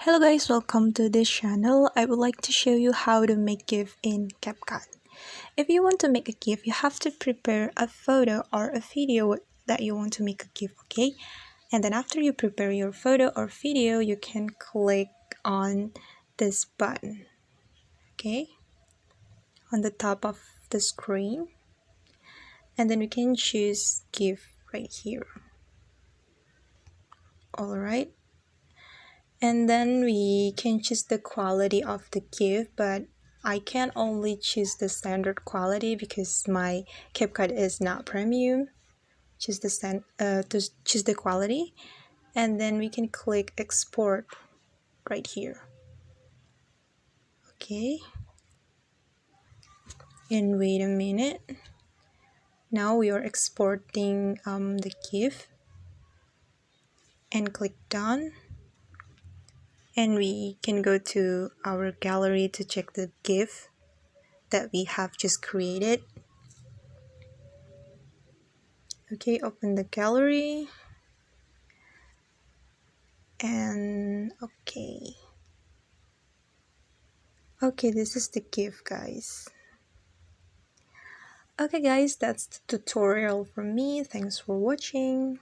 Hello guys, welcome to this channel. I would like to show you how to make GIF in Capcut. If you want to make a GIF, you have to prepare a photo or a video that you want to make a GIF, okay? And then after you prepare your photo or video, you can click on this button, okay? On the top of the screen. And then we can choose GIF right here. Alright. And then we can choose the quality of the GIF, but I can only choose the standard quality because my Capcut is not premium. Choose the quality, and then we can click export right here. Okay, and wait a minute. Now we are exporting the GIF, and click done. And we can go to our gallery to check the GIF that we have just created. Okay, open the gallery. And okay, this is the GIF, guys. Okay guys, that's the tutorial from me. Thanks for watching.